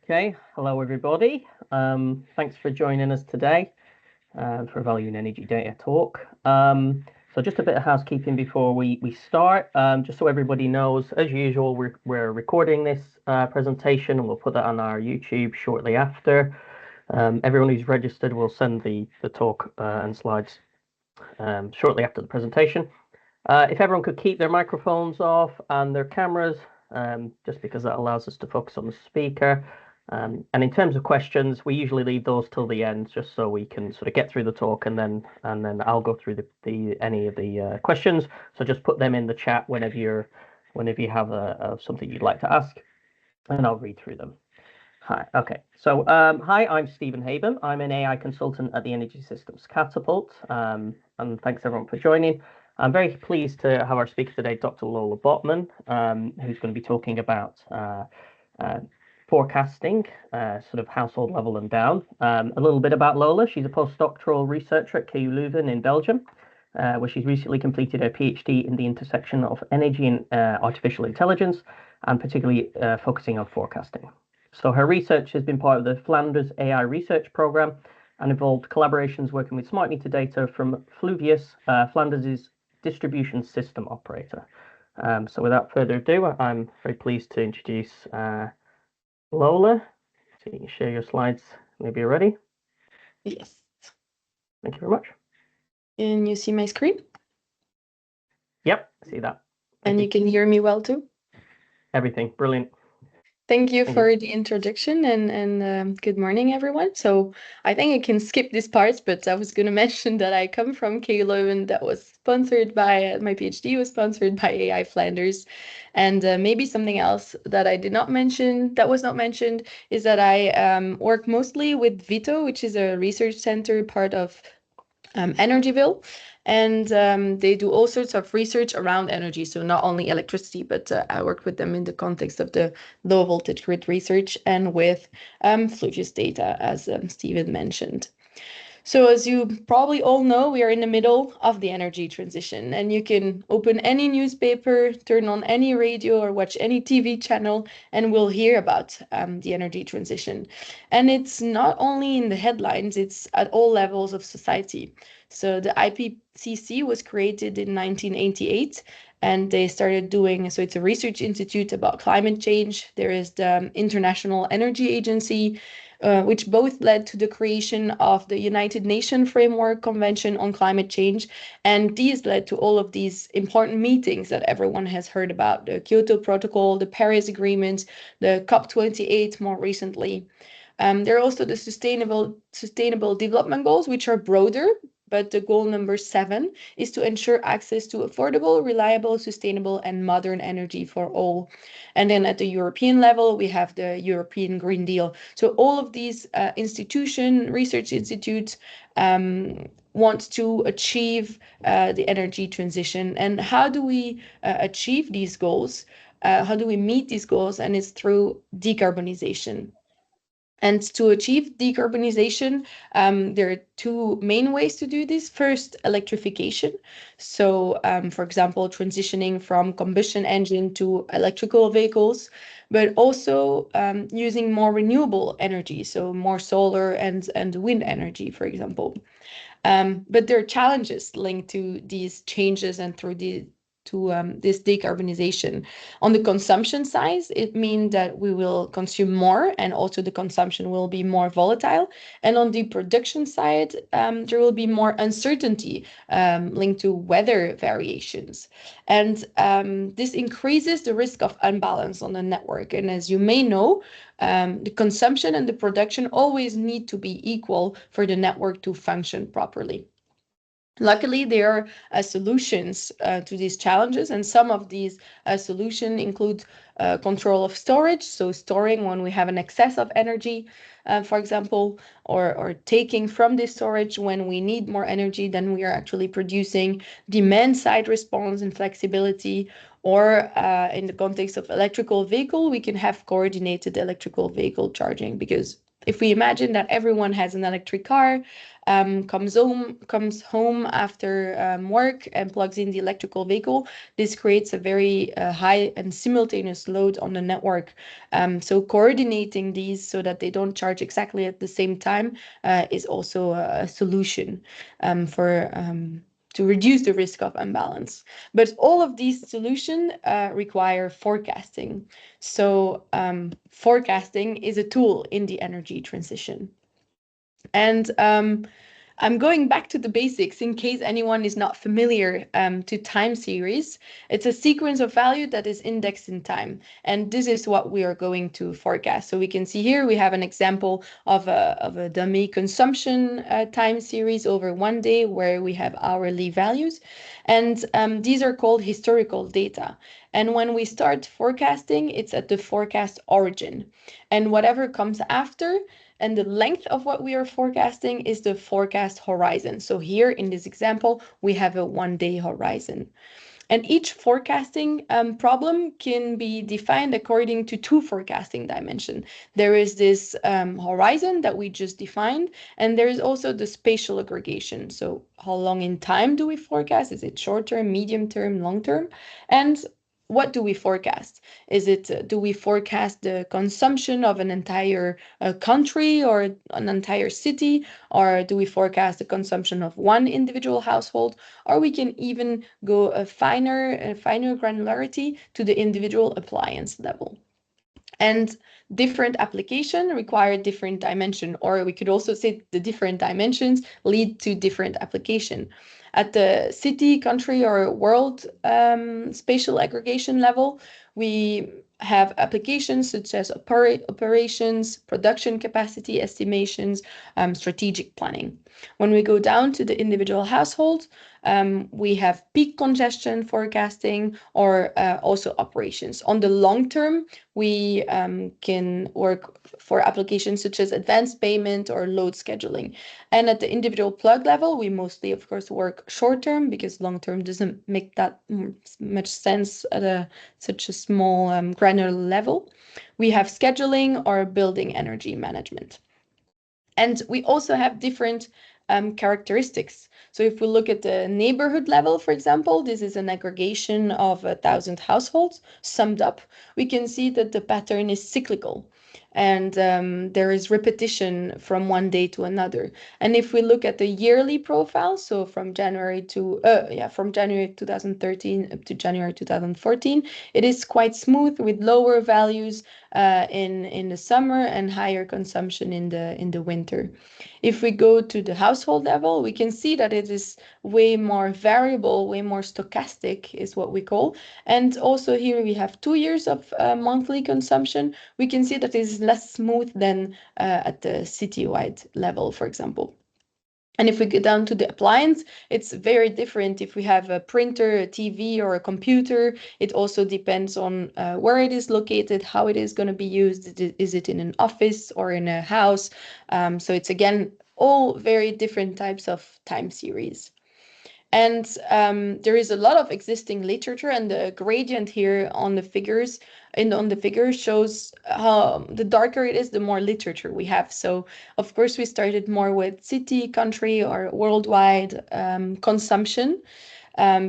Okay, hello everybody. Thanks for joining us today for Value in Energy Data Talk. So just a bit of housekeeping before we start. Just so everybody knows, as usual, we're recording this presentation and we'll put that on our YouTube shortly after. Everyone who's registered will send the talk and slides shortly after the presentation. If everyone could keep their microphones off and their cameras, just because that allows us to focus on the speaker. And in terms of questions, we usually leave those till the end, just so we can sort of get through the talk, and then I'll go through any of the questions. So just put them in the chat whenever you have something you'd like to ask, and I'll read through them. Hi. Okay. So hi, I'm Stephen Haben. I'm an AI consultant at the Energy Systems Catapult, and thanks everyone for joining. I'm very pleased to have our speaker today, Dr. Lola Botman, who's going to be talking about forecasting, sort of household level and down. A little bit about Lola. She's a postdoctoral researcher at KU Leuven in Belgium, where she's recently completed her PhD in the intersection of energy and artificial intelligence, and particularly focusing on forecasting. So her research has been part of the Flanders AI Research Programme and involved collaborations working with smart meter data from Fluvius, Flanders' distribution system operator. So without further ado, I'm very pleased to introduce Lola. So you can share your slides whenever you're ready. Yes. Thank you very much. Can you see my screen? Yep, I see that. And you can hear me well too? Everything, brilliant. Thank you for the introduction and good morning, everyone. So I think I can skip this part, but I was going to mention that I come from KU Leuven, that was sponsored by, my PhD was sponsored by AI Flanders. And maybe something else that I did not mention, that was not mentioned, is that I work mostly with VITO, which is a research center part of Energyville. And they do all sorts of research around energy. So not only electricity, but I worked with them in the context of the low voltage grid research and with Fluvius data, as Stephen mentioned. So as you probably all know, we are in the middle of the energy transition, and you can open any newspaper, turn on any radio or watch any TV channel, and we'll hear about the energy transition. And it's not only in the headlines, it's at all levels of society. So the IPCC was created in 1988, and they started doing, so it's a research institute about climate change. There is the International Energy Agency, which both led to the creation of the United Nations Framework Convention on Climate Change. And these led to all of these important meetings that everyone has heard about: the Kyoto Protocol, the Paris Agreement, the COP28 more recently. There are also the sustainable development goals, which are broader, but the goal number 7 is to ensure access to affordable, reliable, sustainable, and modern energy for all. And then at the European level, we have the European Green Deal. So all of these research institutes want to achieve the energy transition. And how do we achieve these goals? How do we meet these goals? And it's through decarbonization. And to achieve decarbonization, there are 2 main ways to do this. First, electrification. So, for example, transitioning from combustion engine to electrical vehicles, but also using more renewable energy, so more solar and wind energy, for example. But there are challenges linked to these changes and through this decarbonization. On the consumption side, it means that we will consume more, and also the consumption will be more volatile. And on the production side, there will be more uncertainty linked to weather variations. And this increases the risk of unbalance on the network. And as you may know, the consumption and the production always need to be equal for the network to function properly. Luckily, there are solutions to these challenges, and some of these solutions include control of storage, so storing when we have an excess of energy, for example, or taking from this storage when we need more energy than we are actually producing, demand-side response and flexibility, or in the context of electrical vehicle, we can have coordinated electrical vehicle charging, because If we imagine that everyone has an electric car, comes home after work and plugs in the electrical vehicle, this creates a very high and simultaneous load on the network. So coordinating these so that they don't charge exactly at the same time is also a solution for to reduce the risk of imbalance. But all of these solutions require forecasting. So forecasting is a tool in the energy transition. And I'm going back to the basics in case anyone is not familiar to time series. It's a sequence of value that is indexed in time. And this is what we are going to forecast. So we can see here we have an example of a dummy consumption time series over 1 day where we have hourly values. And these are called historical data. And when we start forecasting, it's at the forecast origin. And whatever comes after, and the length of what we are forecasting is the forecast horizon. So here in this example, we have a 1 day horizon. And each forecasting problem can be defined according to two forecasting dimensions. There is this horizon that we just defined, and there is also the spatial aggregation. So how long in time do we forecast? Is it short term, medium term, long term? And what do we forecast? Is it, do we forecast the consumption of an entire country or an entire city? Or do we forecast the consumption of one individual household? Or we can even go a finer granularity to the individual appliance level. And different application require different dimension, or we could also say the different dimensions lead to different application. At the city, country, or world spatial aggregation level, we have applications such as operations, production capacity estimations, strategic planning. When we go down to the individual household, we have peak congestion forecasting or also operations. On the long term, we can work for applications such as advanced payment or load scheduling. And at the individual plug level, we mostly, of course, work short term because long term doesn't make that much sense at such a small granular level. We have scheduling or building energy management. And we also have different characteristics. So if we look at the neighborhood level, for example, this is an aggregation of 1,000 households summed up. We can see that the pattern is cyclical and there is repetition from 1 day to another. And if we look at the yearly profile, so from January 2013 up to January 2014, it is quite smooth with lower values in the summer and higher consumption in the winter. If we go to the household level, we can see that it is way more variable, way more stochastic is what we call. And also here we have 2 years of monthly consumption. We can see that it is less smooth than at the citywide level, for example. And if we go down to the appliance, it's very different. If we have a printer, a TV, or a computer, it also depends on where it is located, how it is going to be used. Is it in an office or in a house? So it's, again, all very different types of time series. And there is a lot of existing literature, and the gradient here on the figures on the figure shows how the darker it is, the more literature we have. So of course we started more with city, country, or worldwide consumption.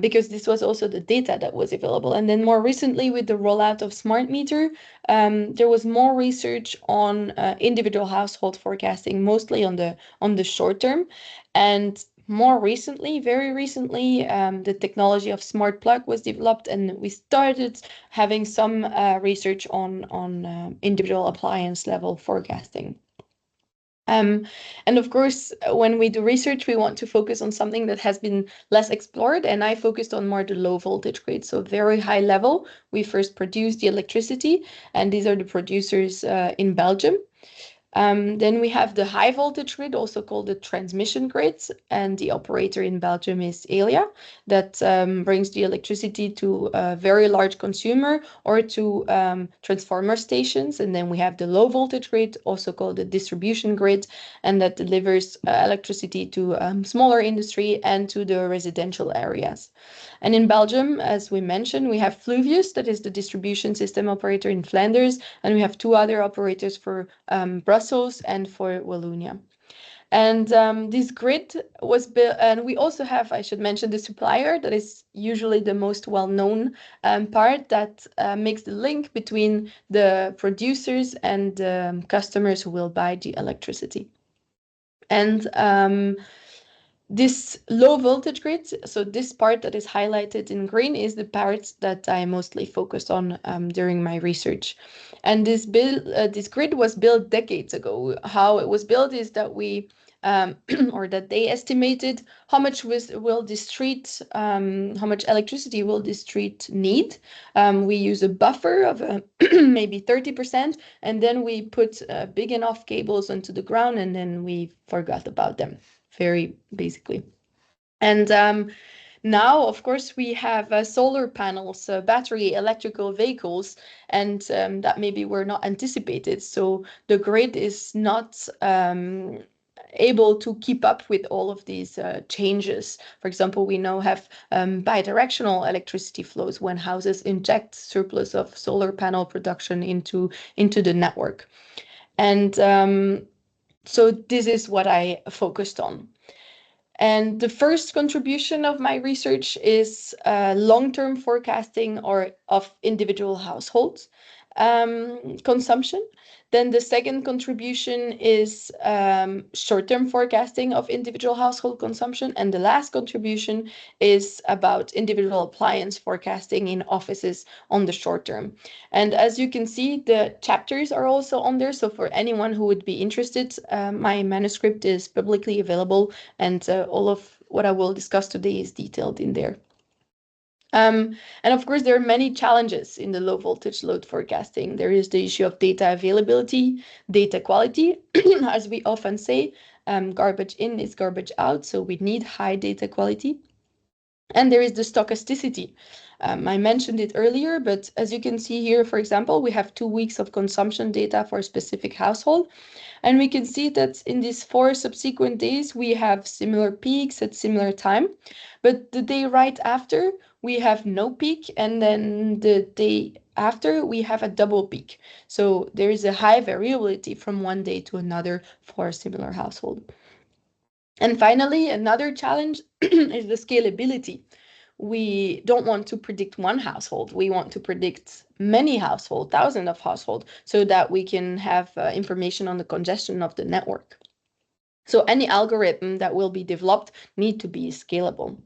Because this was also the data that was available. And then more recently, with the rollout of smart meter, there was more research on individual household forecasting, mostly on the short term. And more recently, very recently, the technology of smart plug was developed, and we started having some research on individual appliance level forecasting. And of course, when we do research, we want to focus on something that has been less explored. And I focused on more the low voltage grid, so very high level. We first produce the electricity, and these are the producers in Belgium. Then we have the high voltage grid, also called the transmission grids, and the operator in Belgium is Elia, that brings the electricity to a very large consumer or to transformer stations. And then we have the low voltage grid, also called the distribution grid, and that delivers electricity to smaller industry and to the residential areas. And in Belgium, as we mentioned, we have Fluvius, that is the distribution system operator in Flanders, and we have two other operators for Brussels Brussels and for Wallonia. And this grid was built, and we also have, I should mention, the supplier that is usually the most well-known part that makes the link between the producers and customers who will buy the electricity. And this low voltage grid, so this part that is highlighted in green, is the part that I mostly focused on during my research. And this grid was built decades ago. How it was built is that we or that they estimated how much will this street, how much electricity will this street need. We use a buffer of maybe 30%, and then we put big enough cables onto the ground, and then we forgot about them, very basically. And now, of course, we have solar panels, battery electrical vehicles, and that maybe were not anticipated. So the grid is not able to keep up with all of these changes. For example, we now have bidirectional electricity flows when houses inject surplus of solar panel production into the network. And so this is what I focused on. And the first contribution of my research is long-term forecasting of individual households consumption. Then the second contribution is short-term forecasting of individual household consumption. And the last contribution is about individual appliance forecasting in offices on the short term. And as you can see, the chapters are also on there. So for anyone who would be interested, my manuscript is publicly available, and all of what I will discuss today is detailed in there. And of course, there are many challenges in the low voltage load forecasting. There is the issue of data availability, data quality. As we often say, garbage in is garbage out, so we need high data quality. And there is the stochasticity. I mentioned it earlier, but as you can see here, for example, we have 2 weeks of consumption data for a specific household. And we can see that in these 4 subsequent days, we have similar peaks at similar time. But the day right after, we have no peak. And then the day after, we have a double peak. So there is a high variability from one day to another for a similar household. And finally, another challenge is the scalability. We don't want to predict one household. We want to predict many households, thousands of households, so that we can have information on the congestion of the network. So any algorithm that will be developed need to be scalable.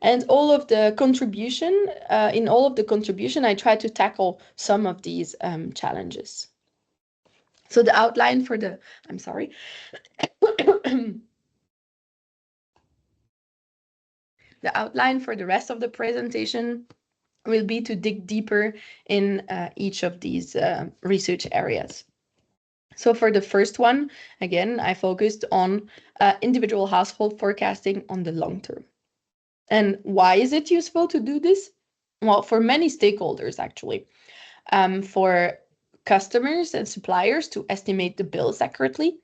And all of the contribution, in all of the contribution, I try to tackle some of these challenges. So the outline for the, I'm sorry. The outline for the rest of the presentation will be to dig deeper in each of these research areas. So for the first one, again, I focused on individual household forecasting on the long term. And why is it useful to do this? Well, for many stakeholders, actually. For customers and suppliers to estimate the bills accurately.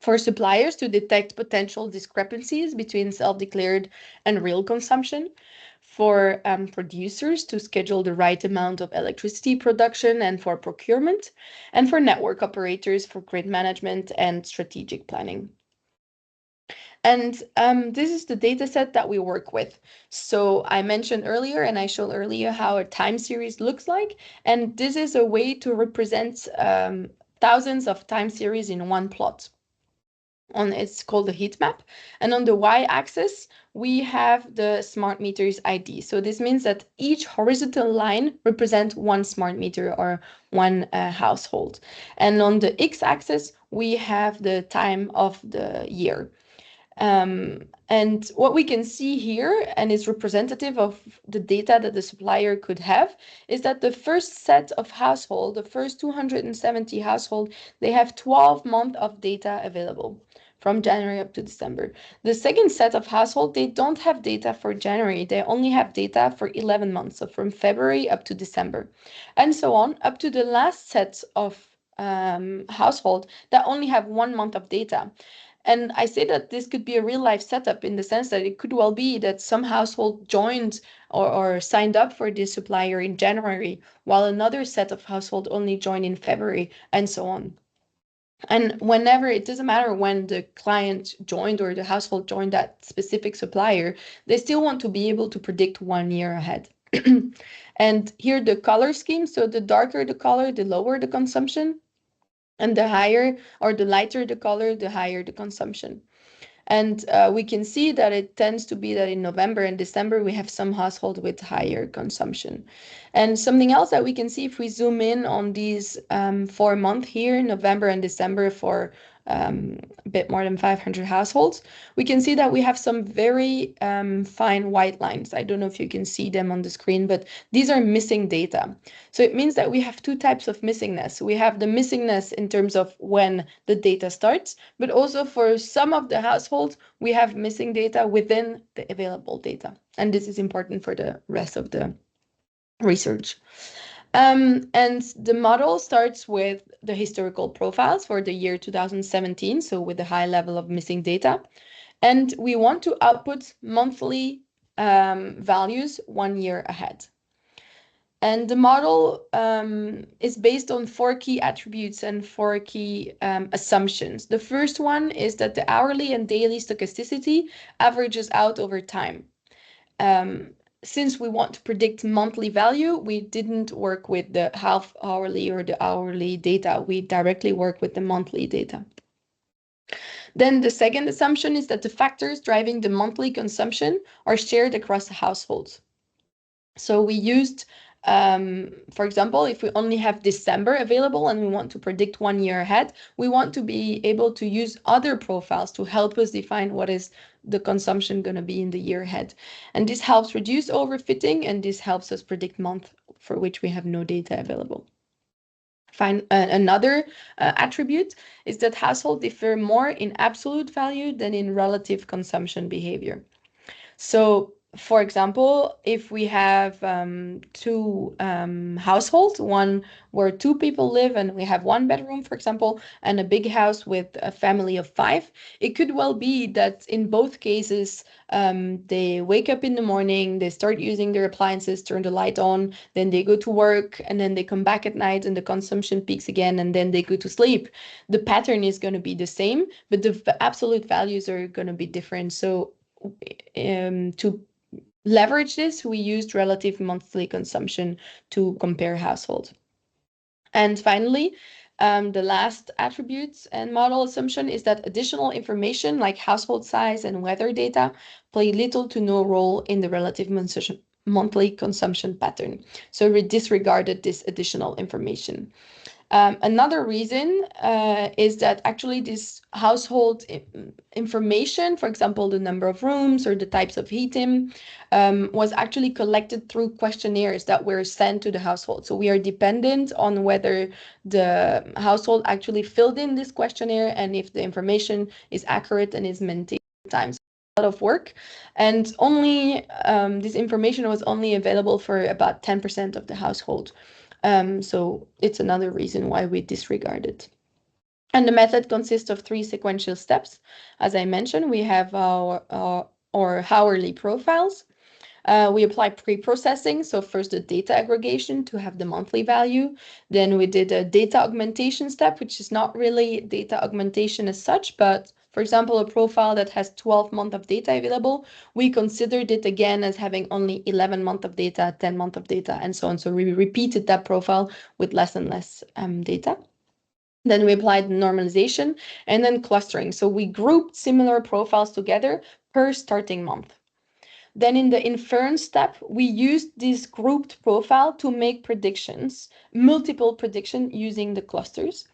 For suppliers to detect potential discrepancies between self-declared and real consumption, for producers to schedule the right amount of electricity production and for procurement, and for network operators for grid management and strategic planning. And this is the data set that we work with. So I mentioned earlier, and I showed earlier how a time series looks like. And this is a way to represent thousands of time series in one plot. It's called the heat map. And on the y-axis, we have the smart meters ID. So this means that each horizontal line represents one smart meter or one household. And on the x-axis, we have the time of the year. And what we can see here, and is representative of the data that the supplier could have, is that the first set of household, the first 270 household, they have 12 months of data available from January up to December. The second set of household, they don't have data for January. They only have data for 11 months, so from February up to December, and so on, up to the last set of household that only have 1 month of data. And I say that this could be a real life setup in the sense that it could well be that some household joined or signed up for this supplier in January, while another set of household only joined in February, and so on. And whenever, it doesn't matter when the client joined or the household joined that specific supplier, they still want to be able to predict 1 year ahead. And here the color scheme, so the darker the color, the lower the consumption, and the higher or the lighter the color, the higher the consumption. And we can see that it tends to be that in November and December, we have some households with higher consumption. And something else that we can see if we zoom in on these 4 months here, November and December, for a bit more than 500 households, we can see that we have some very fine white lines. I don't know if you can see them on the screen, but these are missing data. So it means that we have two types of missingness. We have the missingness in terms of when the data starts, but also for some of the households, we have missing data within the available data. And this is important for the rest of the research. And the model starts with the historical profiles for the year 2017, so with a high level of missing data. And we want to output monthly values 1 year ahead. And the model is based on 4 key attributes and 4 key assumptions. The first one is that the hourly and daily stochasticity averages out over time. Since we want to predict monthly value, we didn't work with the half hourly or the hourly data. We directly work with the monthly data. Then the second assumption is that the factors driving the monthly consumption are shared across the households. So we used, for example, if we only have December available and we want to predict 1 year ahead, we want to be able to use other profiles to help us define what is the consumption going to be in the year ahead. And this helps reduce overfitting, and this helps us predict month for which we have no data available. Another attribute is that households differ more in absolute value than in relative consumption behavior. So, for example, if we have 2 households, one where 2 people live and we have 1 bedroom, for example, and a big house with a family of 5, it could well be that in both cases, they wake up in the morning, they start using their appliances, turn the light on, then they go to work, and then they come back at night and the consumption peaks again, and then they go to sleep. The pattern is going to be the same, but the absolute values are going to be different. So to leverage this, we used relative monthly consumption to compare households. And finally, the last attributes and model assumption is that additional information like household size and weather data play little to no role in the relative monthly consumption pattern. So we disregarded this additional information. Another reason is that actually this household information, for example, the number of rooms or the types of heating, was actually collected through questionnaires that were sent to the household. So we are dependent on whether the household actually filled in this questionnaire and if the information is accurate and is maintained over time. So a lot of work, and only this information was only available for about 10% of the household. So it's another reason why we disregard it. And the method consists of 3 sequential steps. As I mentioned, we have our hourly profiles. We apply pre-processing. So first the data aggregation to have the monthly value. Then we did a data augmentation step, which is not really data augmentation as such, but for example, a profile that has 12 months of data available, we considered it again as having only 11 months of data, 10 months of data, and so on. So we repeated that profile with less and less data. Then we applied normalization and then clustering. So we grouped similar profiles together per starting month. Then in the inference step, we used this grouped profile to make predictions, multiple prediction using the clusters.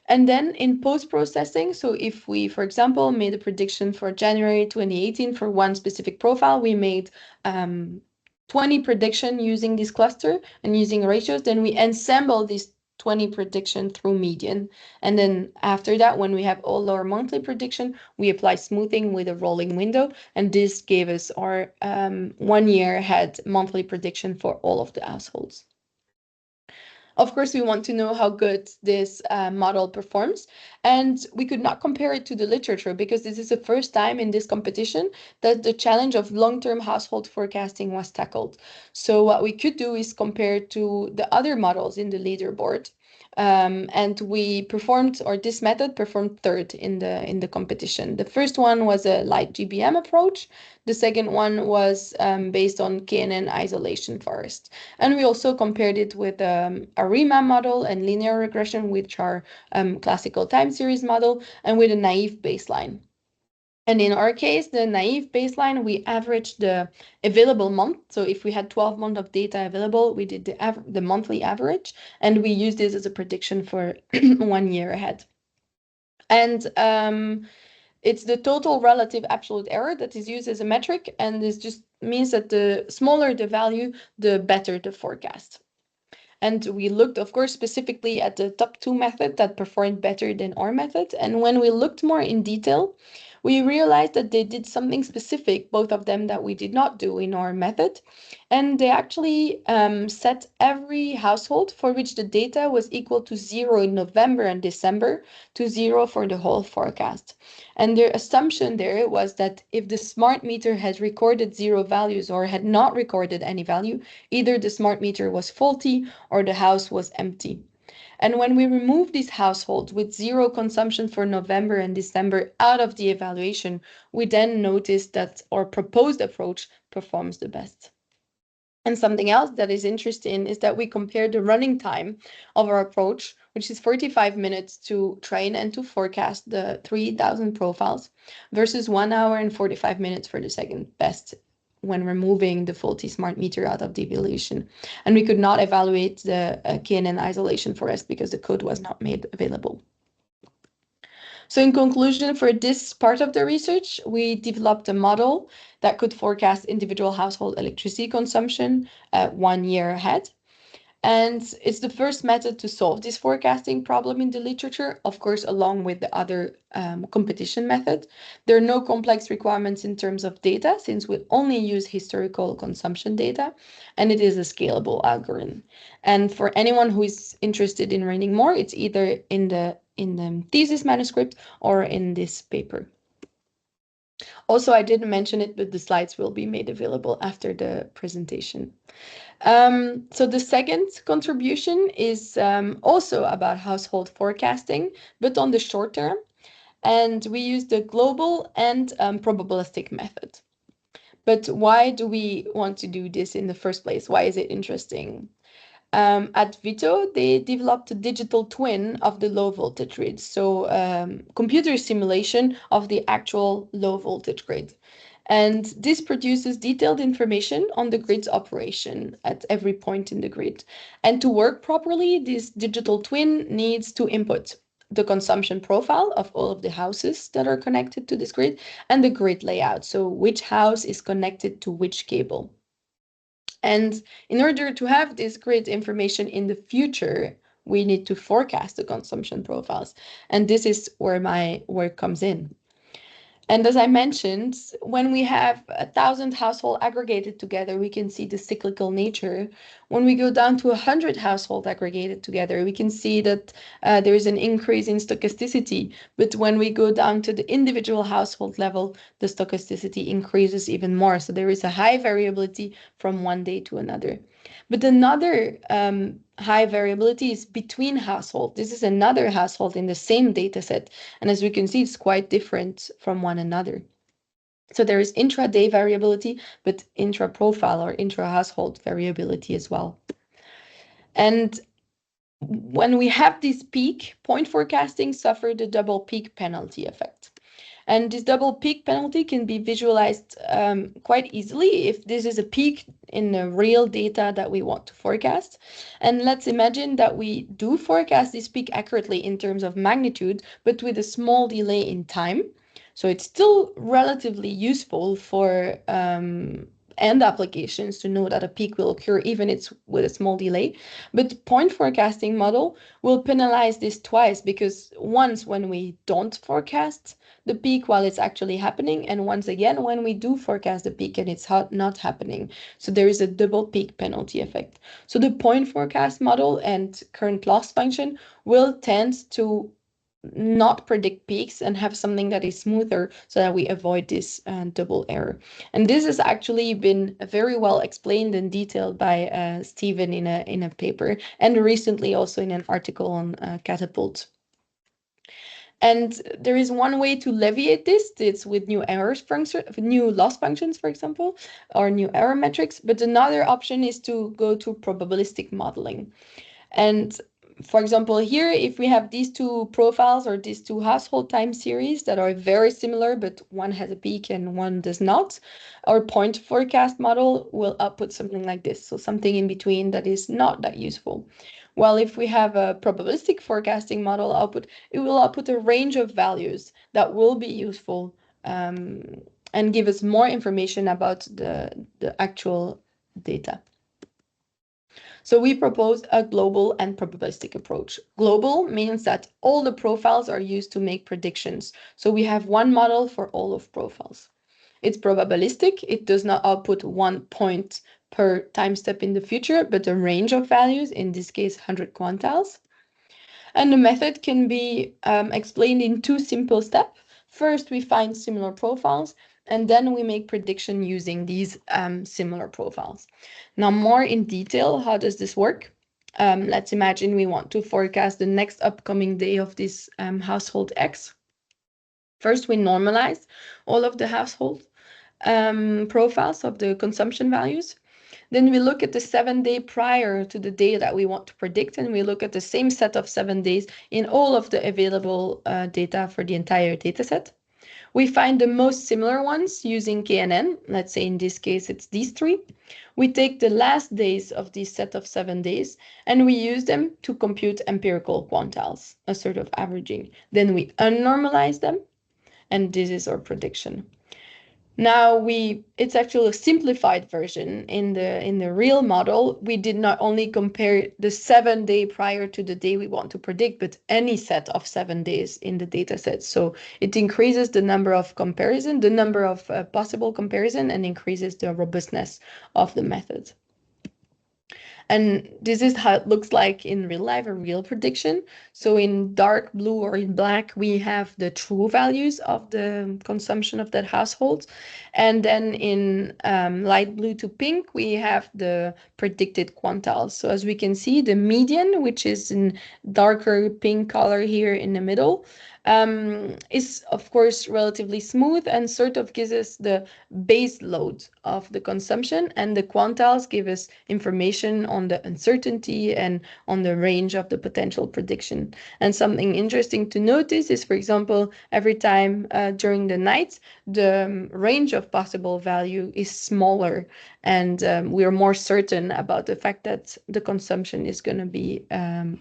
And then in post-processing, so if we, for example, made a prediction for January 2018 for one specific profile, we made 20 prediction using this cluster and using ratios, then we ensemble these 20 prediction through median. And then after that, when we have all our monthly prediction, we apply smoothing with a rolling window. And this gave us our 1 year ahead monthly prediction for all of the households. Of course, we want to know how good this model performs, and we could not compare it to the literature because this is the first time in this competition that the challenge of long-term household forecasting was tackled. So what we could do is compare to the other models in the leaderboard. And we performed, or this method performed third in the competition. The first one was a light GBM approach. The second one was based on KNN isolation forest. And we also compared it with a REMA model and linear regression, which are classical time series model, and with a naive baseline. And in our case, the naive baseline, we averaged the available month. So if we had 12 months of data available, we did the monthly average, and we used this as a prediction for 1 year ahead. And it's the total relative absolute error that is used as a metric, and this just means that the smaller the value, the better the forecast. And we looked, of course, specifically at the top two method that performed better than our method. And when we looked more in detail, we realized that they did something specific, both of them, that we did not do in our method. And they actually set every household for which the data was equal to 0 in November and December to 0 for the whole forecast. And their assumption there was that if the smart meter had recorded 0 values or had not recorded any value, either the smart meter was faulty or the house was empty. And when we remove these households with 0 consumption for November and December out of the evaluation, we then notice that our proposed approach performs the best. And something else that is interesting is that we compare the running time of our approach, which is 45 minutes to train and to forecast the 3,000 profiles, versus 1 hour and 45 minutes for the second best when removing the faulty smart meter out of the evaluation. And we could not evaluate the KNN isolation forest because the code was not made available. So in conclusion, for this part of the research, we developed a model that could forecast individual household electricity consumption 1 year ahead. And it's the first method to solve this forecasting problem in the literature, of course, along with the other competition method. There are no complex requirements in terms of data, since we only use historical consumption data, and it is a scalable algorithm. And for anyone who is interested in reading more, it's either in the thesis manuscript or in this paper. Also, I didn't mention it, but the slides will be made available after the presentation. So the second contribution is also about household forecasting, but on the short term. And we use the global and probabilistic method. But why do we want to do this in the first place? Why is it interesting? At Vito, they developed a digital twin of the low voltage grid. So computer simulation of the actual low voltage grid. And this produces detailed information on the grid's operation at every point in the grid. And to work properly, this digital twin needs to input the consumption profile of all of the houses that are connected to this grid and the grid layout. So which house is connected to which cable. And in order to have this grid information in the future, we need to forecast the consumption profiles. And this is where my work comes in. And as I mentioned, when we have 1,000 households aggregated together, we can see the cyclical nature. When we go down to 100 households aggregated together, we can see that there is an increase in stochasticity. But when we go down to the individual household level, the stochasticity increases even more. So there is a high variability from one day to another. But another high variability is between households. This is another household in the same data set. And as we can see, it's quite different from one another. So there is intraday variability, but intra-profile or intra-household variability as well. And when we have this peak, point forecasting suffered the double peak penalty effect. And this double peak penalty can be visualized quite easily if this is a peak in the real data that we want to forecast. And let's imagine that we do forecast this peak accurately in terms of magnitude, but with a small delay in time. So it's still relatively useful for end applications to know that a peak will occur even it's with a small delay. But point forecasting model will penalize this twice, because once when we don't forecast the peak while it's actually happening, and once again when we do forecast the peak and it's not happening. So there is a double peak penalty effect. So the point forecast model and current loss function will tend to not predict peaks and have something that is smoother so that we avoid this double error. And this has actually been very well explained and detailed by Stephen in a paper, and recently also in an article on Catapult. And there is one way to alleviate this. It's with new new loss functions, for example, or new error metrics. But another option is to go to probabilistic modeling. And for example, here, if we have these two profiles or these two household time series that are very similar, but one has a peak and one does not, our point forecast model will output something like this. So something in between that is not that useful. While if we have a probabilistic forecasting model output, it will output a range of values that will be useful and give us more information about the actual data. So we propose a global and probabilistic approach. Global means that all the profiles are used to make predictions. So we have one model for all of profiles. It's probabilistic. It does not output 1 point per time step in the future, but a range of values, in this case, 100 quantiles. And the method can be explained in 2 simple steps. First, we find similar profiles, and then we make prediction using these similar profiles. Now, more in detail, how does this work? Let's imagine we want to forecast the next upcoming day of this household X. First, we normalize all of the household profiles of the consumption values. Then we look at the 7 day prior to the day that we want to predict, and we look at the same set of 7 days in all of the available data for the entire data set. We find the most similar ones using KNN. Let's say in this case, it's these 3. We take the last days of this set of 7 days, and we use them to compute empirical quantiles, a sort of averaging. Then we unnormalize them, and this is our prediction. Now it's actually a simplified version. In the real model, we did not only compare the 7 day prior to the day we want to predict, but any set of 7 days in the data set. So it increases the number of comparison, the number of possible comparison, and increases the robustness of the method. And this is how it looks like in real life, a real prediction. So in dark blue or in black, we have the true values of the consumption of that household. And then in light blue to pink, we have the predicted quantiles. So as we can see, the median, which is in darker pink color here in the middle, is of course relatively smooth and sort of gives us the base load of the consumption, and the quantiles give us information on the uncertainty and on the range of the potential prediction. And something interesting to notice is, for example, every time during the night, the range of possible value is smaller, and we are more certain about the fact that the consumption is going to be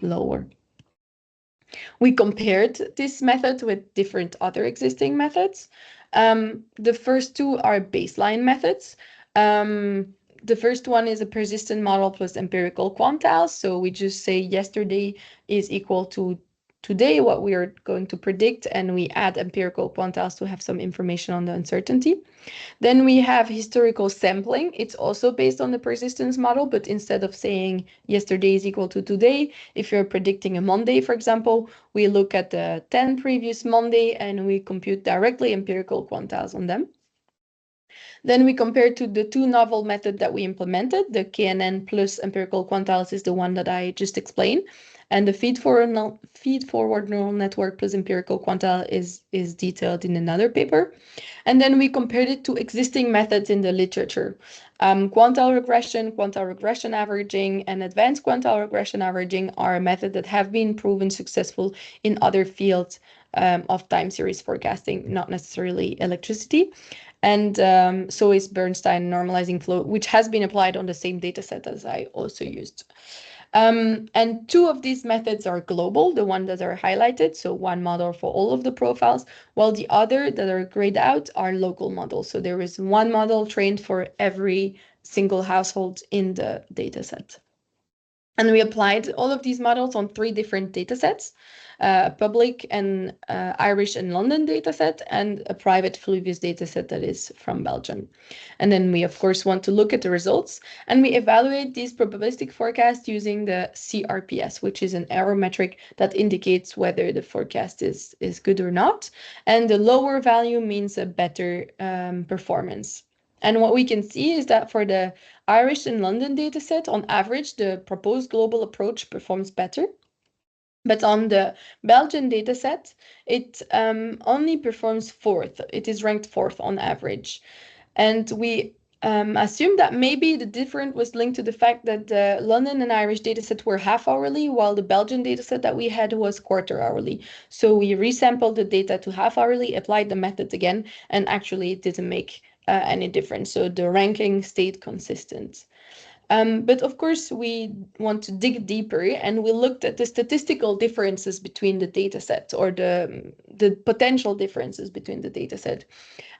lower. We compared this method with different other existing methods. The first 2 are baseline methods. The first one is a persistent model plus empirical quantiles. So we just say yesterday is equal to today, what we are going to predict, and we add empirical quantiles to have some information on the uncertainty. Then we have historical sampling. It's also based on the persistence model, but instead of saying yesterday is equal to today, if you're predicting a Monday, for example, we look at the 10 previous Monday and we compute directly empirical quantiles on them. Then we compare to the 2 novel method that we implemented. The KNN plus empirical quantiles is the one that I just explained. And the feed-forward neural network plus empirical quantile is detailed in another paper. And then we compared it to existing methods in the literature. Quantile regression averaging, and advanced quantile regression averaging are a method that have been proven successful in other fields of time series forecasting, not necessarily electricity. And so is Bernstein normalizing flow, which has been applied on the same data set as I also used. And 2 of these methods are global, the ones that are highlighted, so one model for all of the profiles, while the other that are grayed out are local models. So there is one model trained for every single household in the data set. And we applied all of these models on 3 different data sets, a public and Irish and London data set, and a private Fluvius data set that is from Belgium. And then we, of course, want to look at the results, and we evaluate these probabilistic forecasts using the CRPS, which is an error metric that indicates whether the forecast is good or not. And the lower value means a better performance. And what we can see is that for the Irish and London dataset, on average, the proposed global approach performs better. But on the Belgian dataset, it only performs fourth. It is ranked fourth on average. And we assume that maybe the difference was linked to the fact that the London and Irish dataset were half hourly, while the Belgian dataset that we had was quarter hourly. So we resampled the data to half hourly, applied the method again, and actually it didn't make any difference. So the ranking stayed consistent. But of course, we want to dig deeper, and we looked at the statistical differences between the data sets, or the potential differences between the data set.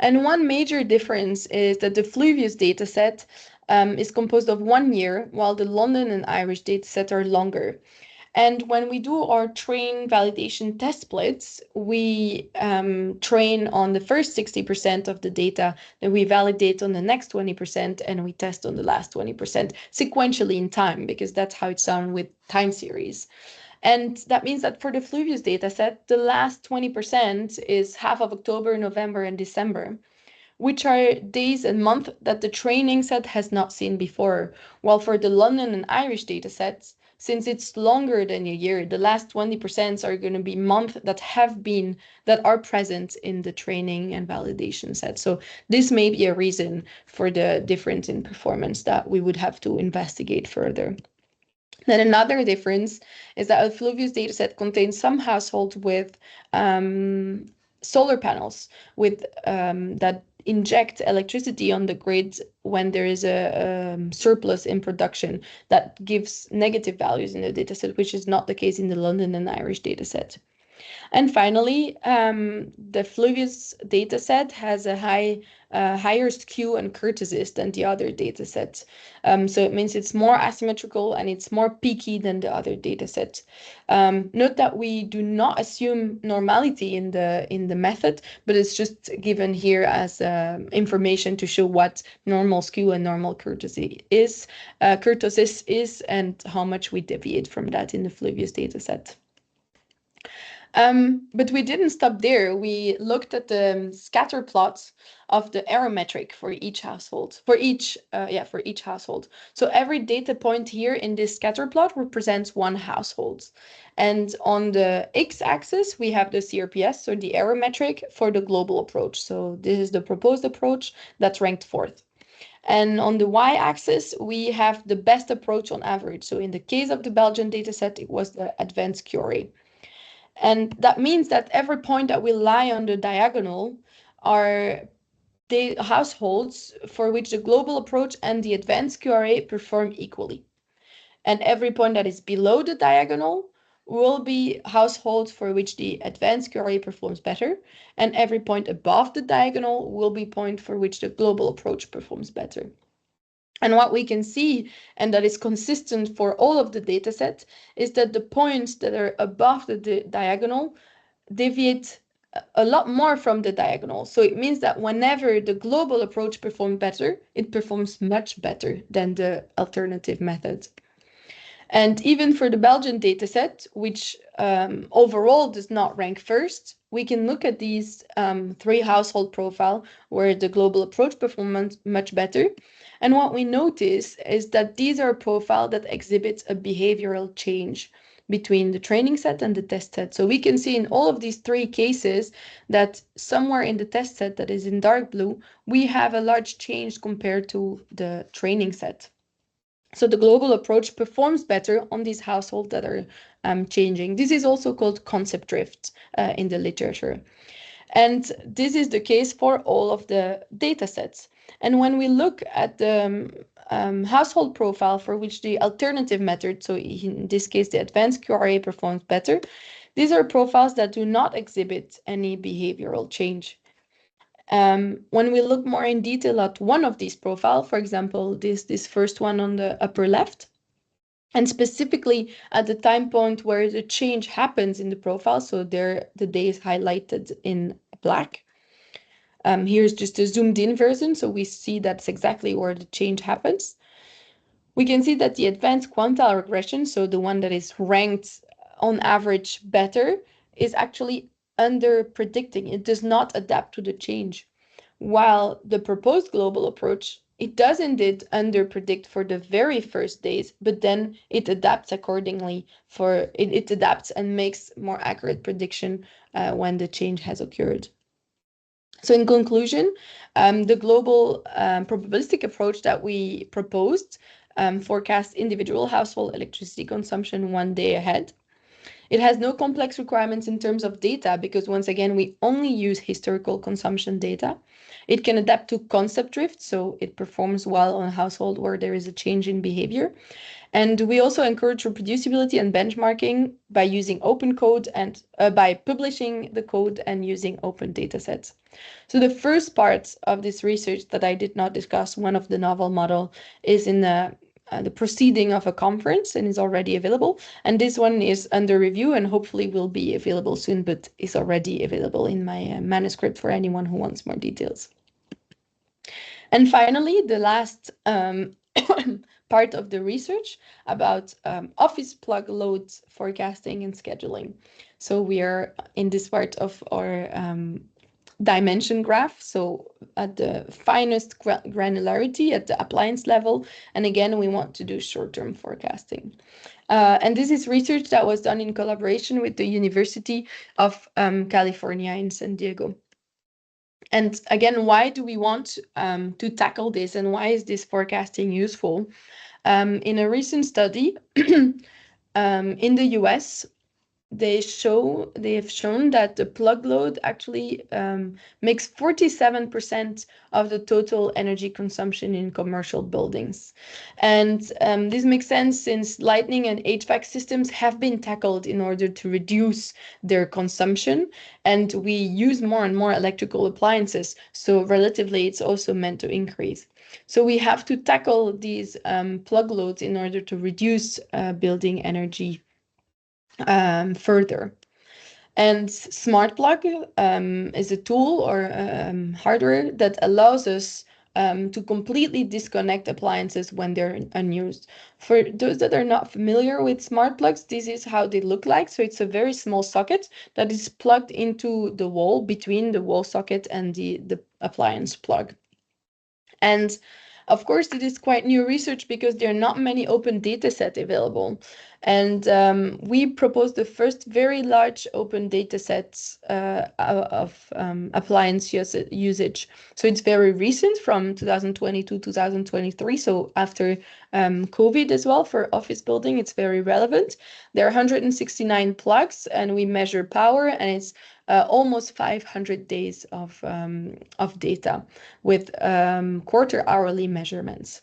And one major difference is that the Fluvius data set is composed of 1 year, while the London and Irish data set are longer. And when we do our train validation test splits, we train on the first 60% of the data, then we validate on the next 20%, and we test on the last 20% sequentially in time, because that's how it's done with time series. And that means that for the Fluvius dataset, the last 20% is half of October, November, and December, which are days and months that the training set has not seen before. While for the London and Irish datasets, since it's longer than a year, the last 20% are going to be months that are present in the training and validation set. So this may be a reason for the difference in performance that we would have to investigate further. Then another difference is that a Fluvius dataset contains some households with solar panels with that inject electricity on the grid when there is a surplus in production that gives negative values in the dataset, which is not the case in the London and Irish dataset. And finally, the Fluvius dataset has a higher skew and kurtosis than the other datasets. So it means it's more asymmetrical and it's more peaky than the other datasets. Note that we do not assume normality in the method, but it's just given here as information to show what normal skew and normal kurtosis is, and how much we deviate from that in the Fluvius dataset. But we didn't stop there. We looked at the scatter plots of the error metric for each household, for each household. So every data point here in this scatter plot represents one household. And on the x-axis, we have the CRPS, or the error metric for the global approach. So this is the proposed approach that's ranked fourth. And on the y-axis, we have the best approach on average. So in the case of the Belgian dataset, it was the advanced QRA. And that means that every point that will lie on the diagonal are the households for which the global approach and the advanced QRA perform equally. And every point that is below the diagonal will be households for which the advanced QRA performs better. And every point above the diagonal will be point for which the global approach performs better. And what we can see, and that is consistent for all of the datasets, is that the points that are above the diagonal deviate a lot more from the diagonal. So it means that whenever the global approach performs better, it performs much better than the alternative method. And even for the Belgian dataset, which overall does not rank first, we can look at these 3 household profile where the global approach performs much better. And what we notice is that these are profiles that exhibit a behavioral change between the training set and the test set. So we can see in all of these 3 cases that somewhere in the test set that is in dark blue, we have a large change compared to the training set. So the global approach performs better on these households that are changing. This is also called concept drift in the literature. And this is the case for all of the data sets. And when we look at the household profile for which the alternative method, so in this case, the advanced QRA performs better, these are profiles that do not exhibit any behavioral change. When we look more in detail at one of these profiles, for example, this first one on the upper left, And specifically at the time point where the change happens in the profile. So there, the day is highlighted in black. Here's just a zoomed in version, so we see that's exactly where the change happens. We can see that the advanced quantile regression, so the one that is ranked on average better, is actually under predicting. It does not adapt to the change. While the proposed global approach, it does indeed under predict for the very first days, but then it adapts accordingly it adapts and makes more accurate prediction when the change has occurred. So in conclusion, the global probabilistic approach that we proposed forecasts individual household electricity consumption one day ahead. It has no complex requirements in terms of data because once again, we only use historical consumption data. It can adapt to concept drift, so it performs well on a household where there is a change in behavior. And we also encourage reproducibility and benchmarking by using open code and by publishing the code and using open data sets. So the first part of this research that I did not discuss, one of the novel model, is in the proceeding of a conference and is already available. And this one is under review and hopefully will be available soon, but is already available in my manuscript for anyone who wants more details. And finally, the last part of the research about office plug loads forecasting and scheduling. So we are in this part of our dimension graph, so at the finest granularity at the appliance level. And again, we want to do short-term forecasting. And this is research that was done in collaboration with the University of California in San Diego. And again, why do we want to tackle this and why is this forecasting useful? In a recent study in the US, they have shown that the plug load actually makes 47% of the total energy consumption in commercial buildings. And this makes sense since lighting and HVAC systems have been tackled in order to reduce their consumption. And we use more and more electrical appliances. So relatively, it's also meant to increase. So we have to tackle these plug loads in order to reduce building energy further. And Smart Plug is a tool or hardware that allows us to completely disconnect appliances when they're unused. For those that are not familiar with smart plugs, this is how they look like. So it's a very small socket that is plugged into the wall between the wall socket and the appliance plug. And of course, it is quite new research because there are not many open data sets available. And we proposed the first very large open data sets of appliance usage. So it's very recent from 2022, 2023. So after COVID as well for office building, it's very relevant. There are 169 plugs and we measure power and it's almost 500 days of data with quarter hourly measurements.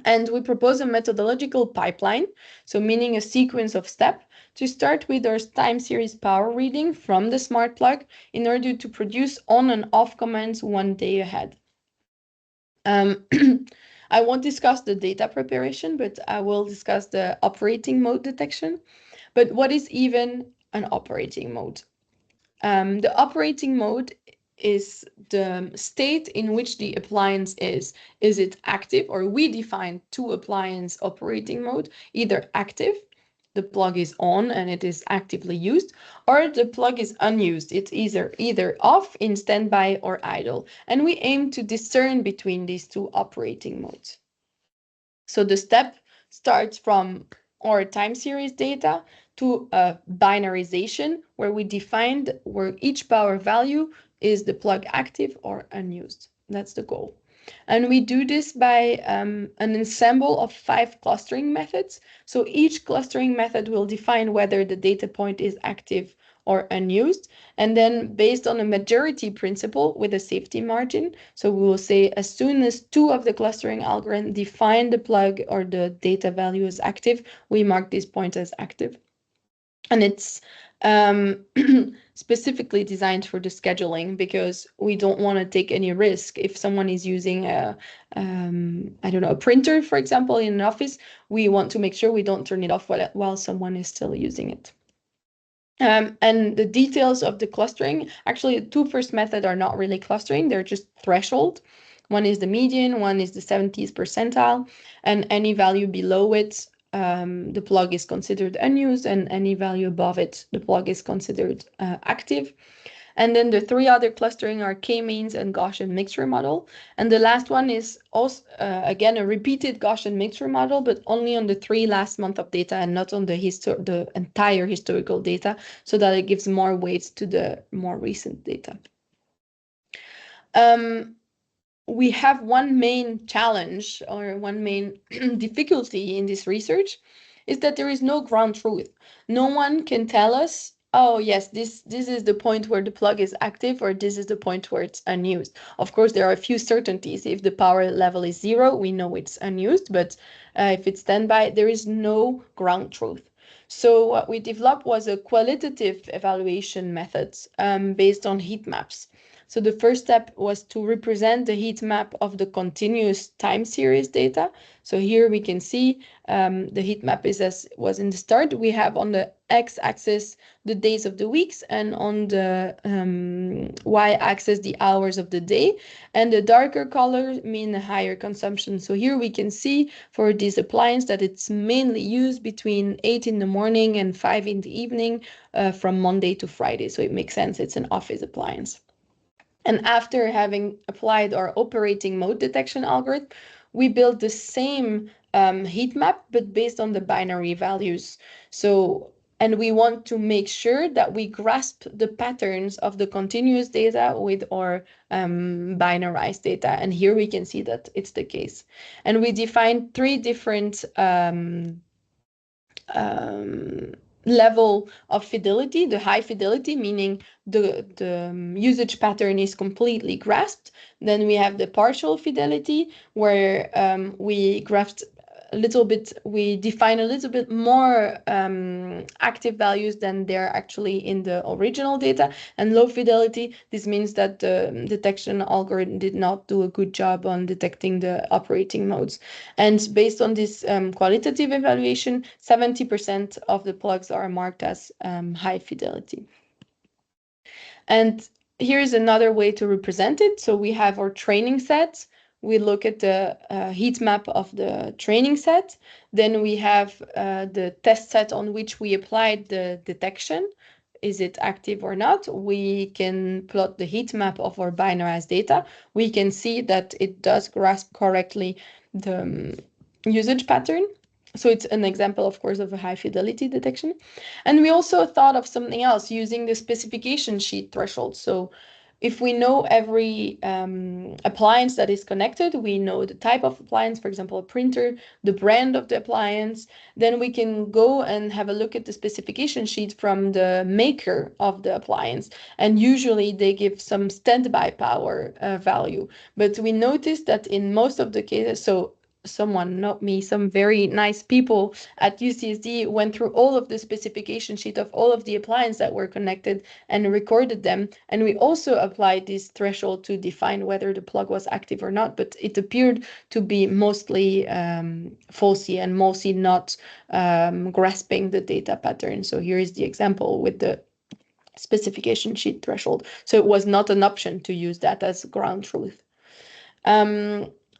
And we propose a methodological pipeline, so meaning a sequence of steps to start with our time series power reading from the smart plug in order to produce on and off commands one day ahead. I won't discuss the data preparation, but I will discuss the operating mode detection. But what is even an operating mode? The operating mode is the state in which the appliance is. Is it active, or we define two appliance operating mode, either active, the plug is on and it is actively used, or the plug is unused. It's either off, in standby, or idle. And we aim to discern between these two operating modes. So the step starts from our time series data to a binarization where we defined where each power value is the plug active or unused. That's the goal. And we do this by an ensemble of 5 clustering methods. So each clustering method will define whether the data point is active or unused. And then based on a majority principle with a safety margin. So we will say as soon as 2 of the clustering algorithm define the plug or the data value as active, we mark this point as active. And it's specifically designed for the scheduling, because we don't want to take any risk. If someone is using I don't know, a printer, for example, in an office, we want to make sure we don't turn it off while someone is still using it. And the details of the clustering, actually, the two first methods are not really clustering, they're just threshold. One is the median, one is the 70th percentile, and any value below it, the plug is considered unused, and any value above it, the plug is considered active. And then the three other clustering are K-means and Gaussian mixture model. And the last one is also, again, a repeated Gaussian mixture model, but only on the 3 last month of data and not on the entire historical data, so that it gives more weight to the more recent data. We have one main challenge, or one main difficulty in this research, is that there is no ground truth. No one can tell us, oh yes, this is the point where the plug is active, or this is the point where it's unused. Of course, there are a few certainties. If the power level is 0, we know it's unused, but if it's standby, there is no ground truth. So what we developed was a qualitative evaluation method based on heat maps. So the first step was to represent the heat map of the continuous time series data. So here we can see the heat map is as was in the start. We have on the x-axis the days of the weeks, and on the y-axis the hours of the day. And the darker colors mean a higher consumption. So here we can see for this appliance that it's mainly used between 8 in the morning and 5 in the evening from Monday to Friday. So it makes sense, it's an office appliance. And after having applied our operating mode detection algorithm, we built the same heat map, but based on the binary values. So, and we want to make sure that we grasp the patterns of the continuous data with our binarized data. And here we can see that it's the case. And we defined 3 different level of fidelity. The high fidelity, meaning the usage pattern is completely grasped. Then we have the partial fidelity, where we graphed a little bit, we define a little bit more active values than they're actually in the original data. And low fidelity, this means that the detection algorithm did not do a good job on detecting the operating modes. And based on this qualitative evaluation, 70% of the plugs are marked as high fidelity. And here's another way to represent it. So we have our training set. We look at the heat map of the training set. Then we have the test set on which we applied the detection. Is it active or not? We can plot the heat map of our binarized data. We can see that it does grasp correctly the usage pattern. So it's an example, of course, of a high fidelity detection. And we also thought of something else using the specification sheet threshold. So if we know every appliance that is connected, we know the type of appliance, for example, a printer, the brand of the appliance, then we can go and have a look at the specification sheet from the maker of the appliance. And usually they give some standby power value. But we noticed that in most of the cases, so someone, not me, some very nice people at UCSD went through all of the specification sheet of all of the appliances that were connected and recorded them. And we also applied this threshold to define whether the plug was active or not, but it appeared to be mostly falsy and mostly not grasping the data pattern. So here is the example with the specification sheet threshold. So it was not an option to use that as ground truth.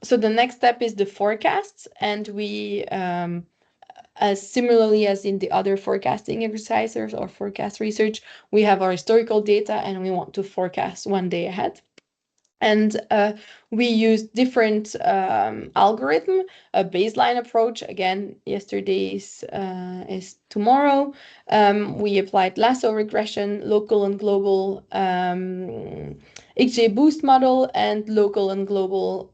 So the next step is the forecasts, and we, as similarly as in the other forecasting exercises or forecast research, we have our historical data and we want to forecast 1 day ahead. And we use different algorithm, a baseline approach. Again, yesterday's is tomorrow. We applied lasso regression, local and global XGBoost model, and local and global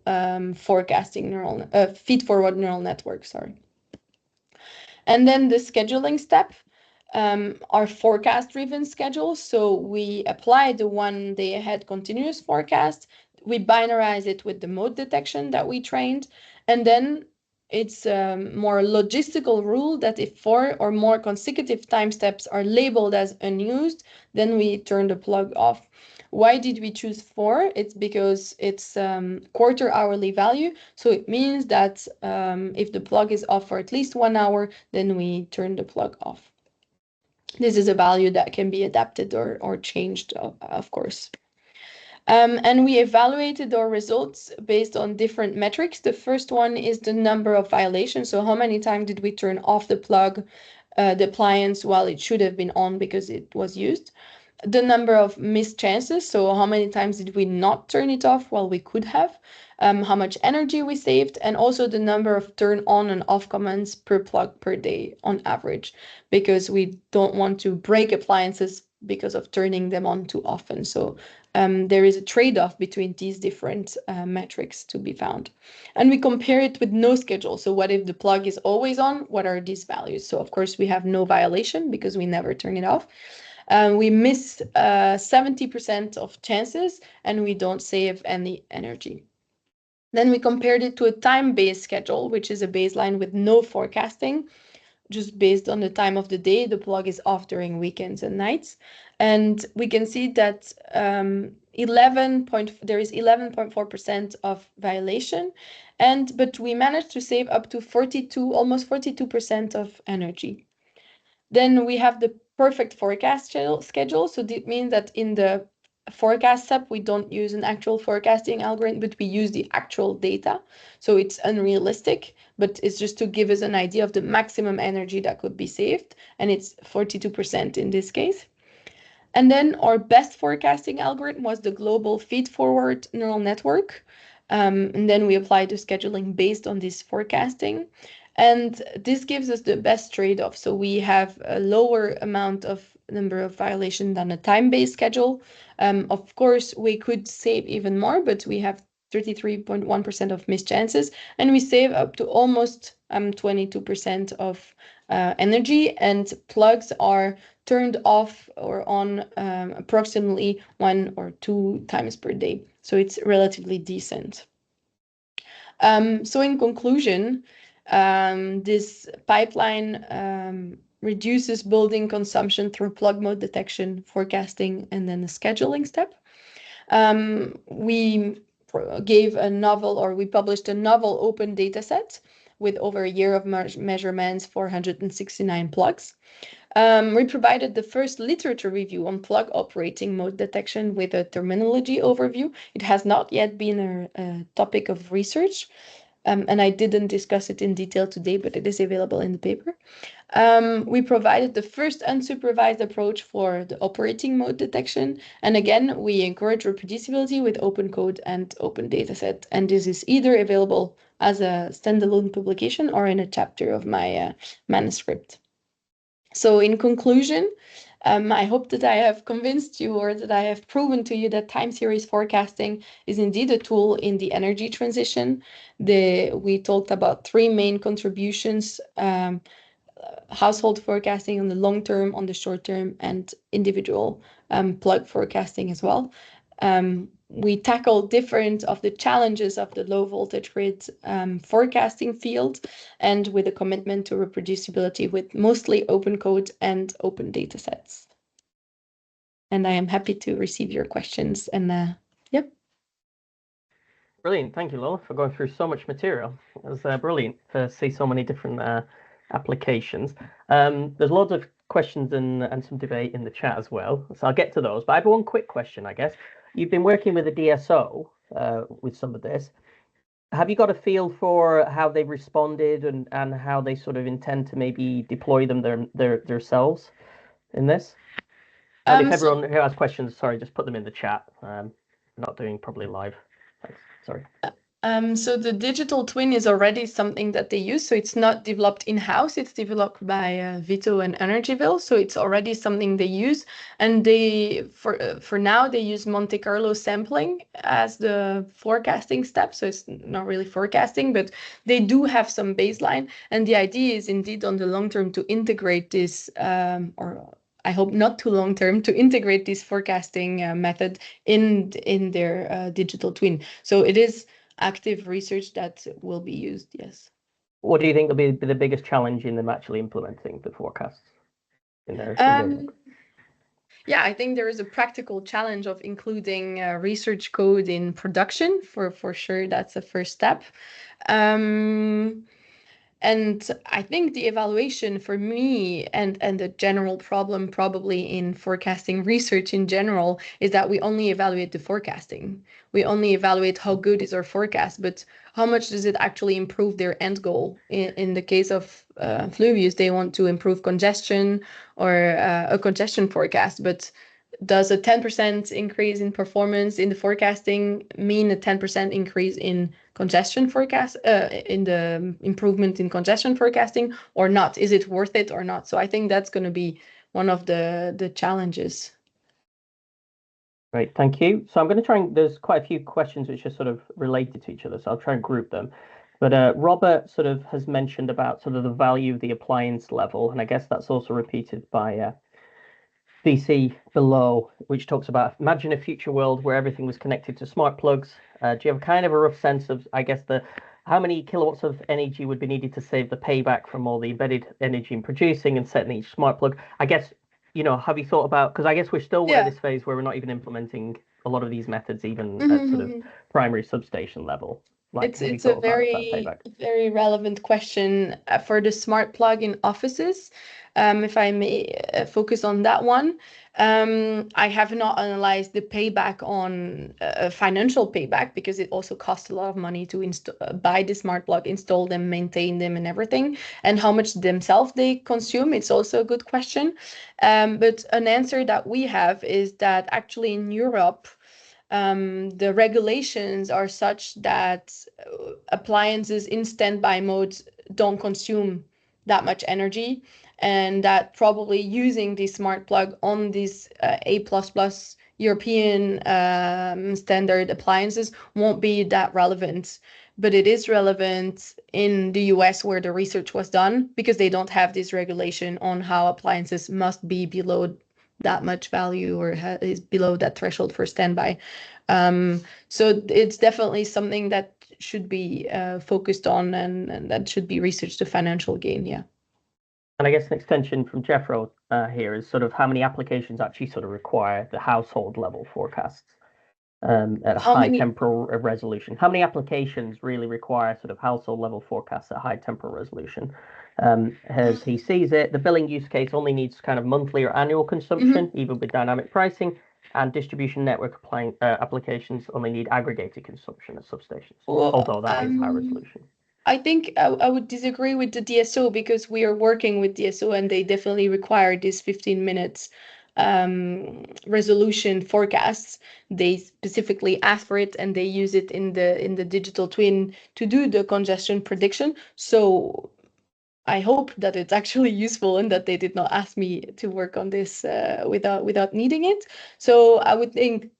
forecasting neural feed-forward neural network. Sorry. And then the scheduling step. Our forecast-driven schedule. So we apply the 1 day ahead continuous forecast. We binarize it with the mode detection that we trained. And then it's a more logistical rule that if 4 or more consecutive time steps are labeled as unused, then we turn the plug off. Why did we choose 4? It's because it's quarter hourly value. So it means that if the plug is off for at least 1 hour, then we turn the plug off. This is a value that can be adapted or changed, of course. And we evaluated our results based on different metrics. The first one is the number of violations. So how many times did we turn off the plug, the appliance, while it should have been on because it was used? The number of missed chances. So how many times did we not turn it off while we could have? How much energy we saved, and also the number of turn on and off commands per plug per day on average, because we don't want to break appliances because of turning them on too often. So there is a trade-off between these different metrics to be found. And we compare it with no schedule. So what if the plug is always on? What are these values? So of course we have no violation because we never turn it off. We miss 70% of chances and we don't save any energy. Then we compared it to a time-based schedule, which is a baseline with no forecasting, just based on the time of the day. The plug is off during weekends and nights. And we can see that there is 11.4% of violation, but we managed to save up to almost 42% of energy. Then we have the perfect forecast schedule. So that means that in the forecast step, we don't use an actual forecasting algorithm, but we use the actual data. So it's unrealistic, but it's just to give us an idea of the maximum energy that could be saved. And it's 42% in this case. And then our best forecasting algorithm was the global feed-forward neural network. And then we applied the scheduling based on this forecasting. And this gives us the best trade-off. So we have a lower amount of number of violations than a time-based schedule. Of course, we could save even more, but we have 33.1% of missed chances, and we save up to almost 22% of energy, and plugs are turned off or on approximately 1 or 2 times per day. So it's relatively decent. So in conclusion, this pipeline reduces building consumption through plug mode detection, forecasting, and then the scheduling step. We published a novel open data set with over a year of measurements, 469 plugs. We provided the first literature review on plug operating mode detection with a terminology overview. It has not yet been a topic of research, and I didn't discuss it in detail today, but it is available in the paper. We provided the first unsupervised approach for the operating mode detection. And again, we encourage reproducibility with open code and open dataset. And this is either available as a standalone publication or in a chapter of my manuscript. So in conclusion, I hope that I have convinced you, or that I have proven to you, that time series forecasting is indeed a tool in the energy transition. We talked about 3 main contributions: household forecasting on the long term, on the short term, and individual plug forecasting as well. We tackle different of the challenges of the low voltage grid forecasting field, and with a commitment to reproducibility with mostly open code and open data sets. And I am happy to receive your questions. And yep. Brilliant. Thank you, Lola, for going through so much material. It was brilliant to see so many different applications. There's lots of questions and some debate in the chat as well, so I'll get to those. But I have one quick question, I guess. You've been working with a DSO with some of this. Have you got a feel for how they've responded and how they sort of intend to maybe deploy them themselves in this? And if everyone who has questions, sorry, just put them in the chat. I'm not doing probably live. Thanks. Sorry. So the digital twin is already something that they use. So it's not developed in-house. It's developed by Vito and Energyville. So it's already something they use. And for now, they use Monte Carlo sampling as the forecasting step. So it's not really forecasting, but they do have some baseline. And the idea is indeed on the long term to integrate this, or I hope not too long term, to integrate this forecasting method in their digital twin. So it is active research that will be used, yes. What do you think will be the biggest challenge in them actually implementing the forecasts in their Yeah, I think there is a practical challenge of including research code in production for sure. That's the first step. And I think the evaluation for me and the general problem probably in forecasting research in general is that we only evaluate the forecasting. We only evaluate how good is our forecast, but how much does it actually improve their end goal? In the case of Fluvius, they want to improve congestion or a congestion forecast, but does a 10% increase in performance in the forecasting mean a 10% increase in congestion forecast, in the improvement in congestion forecasting or not? Is it worth it or not? So I think that's going to be one of the challenges. Great, thank you. So I'm going to try and, there's quite a few questions which are sort of related to each other, so I'll try and group them. But Robert sort of has mentioned about sort of the value of the appliance level, and I guess that's also repeated by VC below, which talks about imagine a future world where everything was connected to smart plugs. Do you have kind of a rough sense of, I guess, how many kilowatts of energy would be needed to save the payback from all the embedded energy in producing and setting each smart plug? I guess, have you thought about, because I guess we're still at this phase where we're not even implementing a lot of these methods even at sort of primary substation level. Like, it's a very relevant question for the smart plug in offices. If I may focus on that one, I have not analyzed the payback on financial payback because it also costs a lot of money to buy the smart plug, install them, maintain them, and everything, and how much themselves they consume. It's also a good question. But an answer that we have is that actually in Europe, the regulations are such that appliances in standby mode don't consume that much energy, and that probably using the smart plug on these A++ European standard appliances won't be that relevant. But it is relevant in the US where the research was done because they don't have this regulation on how appliances must be below that much value or is below that threshold for standby. So it's definitely something that should be focused on and that should be researched to financial gain. Yeah. And I guess an extension from Jeffro here is sort of how many applications actually sort of require the household level forecasts at a high temporal resolution. How many applications really require sort of household level forecasts at high temporal resolution? As he sees it, the billing use case only needs kind of monthly or annual consumption, even with dynamic pricing, and distribution network applications only need aggregated consumption at substations, although that is high resolution. I think I would disagree with the DSO because we are working with DSO and they definitely require this 15 minutes resolution forecasts. They specifically ask for it and they use it in the digital twin to do the congestion prediction. So I hope that it's actually useful and that they did not ask me to work on this without needing it. So I would think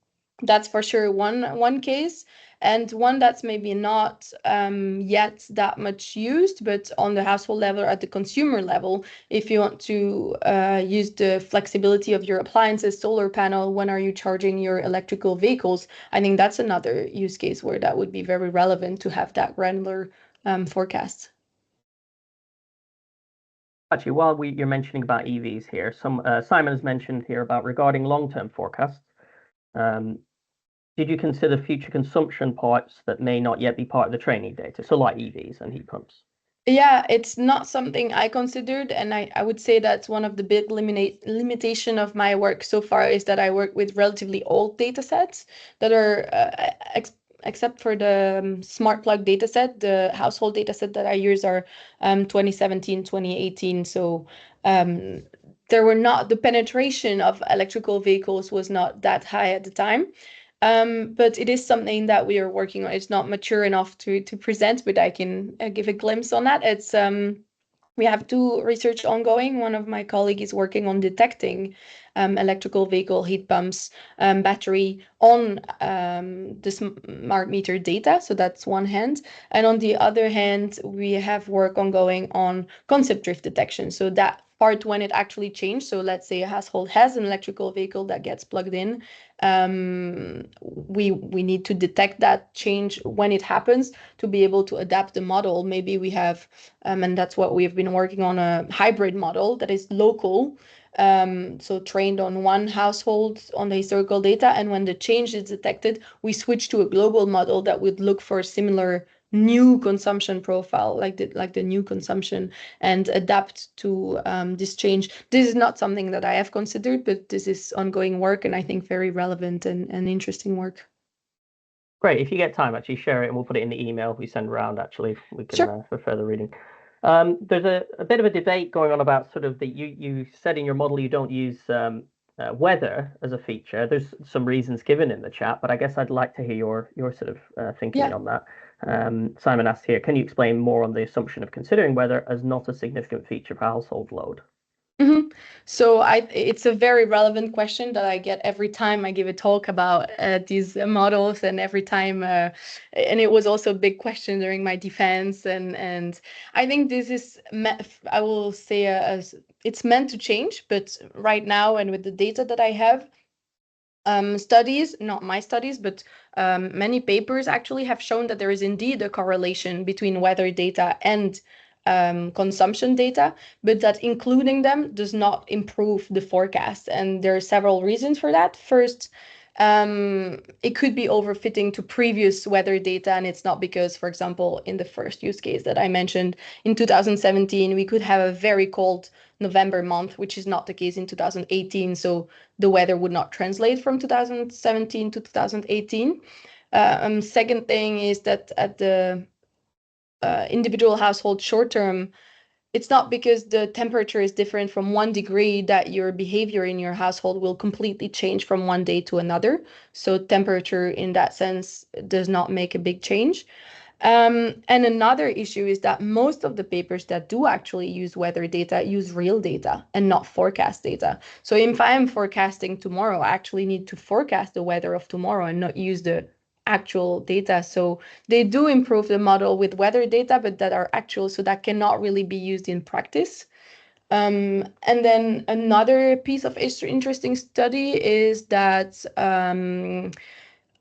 that's for sure one case, and one that's maybe not yet that much used, but on the household level or at the consumer level, if you want to use the flexibility of your appliances, solar panel, when are you charging your electrical vehicles? I think that's another use case where that would be very relevant to have that granular forecast. Actually, while you're mentioning about EVs here, Simon has mentioned here about regarding long-term forecasts. Did you consider future consumption parts that may not yet be part of the training data, so like EVs and heat pumps? Yeah, it's not something I considered, and I would say that's one of the big limitation of my work so far is that I work with relatively old data sets that are except for the smart plug dataset, the household dataset that I use are 2017, 2018. So there were not, the penetration of electrical vehicles was not that high at the time. But it is something that we are working on. It's not mature enough to present, but I can give a glimpse on that. It's we have two research ongoing. One of my colleagues is working on detecting electrical vehicle heat pumps battery on the smart meter data. So that's one hand. And on the other hand, we have work ongoing on concept drift detection. So that part when it actually changed. So let's say a household has an electrical vehicle that gets plugged in. We need to detect that change when it happens to be able to adapt the model. Maybe we have, and that's what we've been working on, a hybrid model that is local. So trained on one household on the historical data, and when the change is detected, we switch to a global model that would look for similar new consumption profile, like the new consumption, and adapt to this change. This is not something that I have considered, but this is ongoing work, and I think very relevant and interesting work. Great. If you get time, actually share it and we'll put it in the email we send around, actually. We can Sure. for further reading. There's a bit of a debate going on about sort of that you said in your model you don't use weather as a feature. There's some reasons given in the chat, but I guess I'd like to hear your sort of thinking Yeah. on that. Simon asked here, can you explain more on the assumption of considering weather as not a significant feature for household load? So it's a very relevant question that I get every time I give a talk about these models, and every time, and it was also a big question during my defense, and I think this is, I will say, as it's meant to change, but right now and with the data that I have, studies, not my studies, but many papers actually have shown that there is indeed a correlation between weather data and consumption data, but that including them does not improve the forecast. And there are several reasons for that. First, it could be overfitting to previous weather data, and it's not because, for example, in the first use case that I mentioned, in 2017, we could have a very cold November month, which is not the case in 2018. So the weather would not translate from 2017 to 2018. Second thing is that at the individual household short term, it's not because the temperature is different from 1 degree that your behavior in your household will completely change from one day to another. So temperature in that sense does not make a big change. And another issue is that most of the papers that do actually use weather data use real data and not forecast data. So if I am forecasting tomorrow, I actually need to forecast the weather of tomorrow and not use the actual data. So they do improve the model with weather data, but that are actual, so that cannot really be used in practice. And then another piece of interesting study is that